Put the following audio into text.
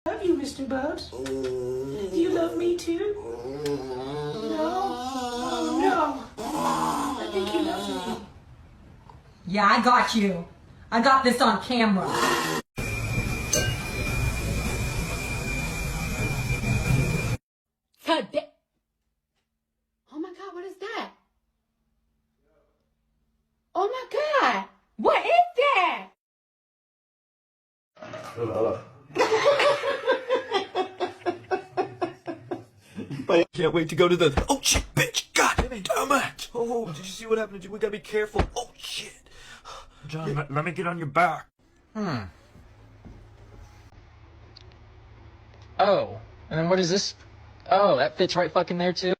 Love you, Mr. Bugs. Do you love me too? No? Oh, no. I think he loves me. Yeah, I got you. I got this on camera. Oh my God, what is that? Oh my God, what is that? I can't wait to go to the. Oh shit, bitch! God damn it! Oh, did you see what happened? We gotta be careful. Oh shit! John, let me get on your back. Oh, and then what is this? Oh, that fits right fucking there too.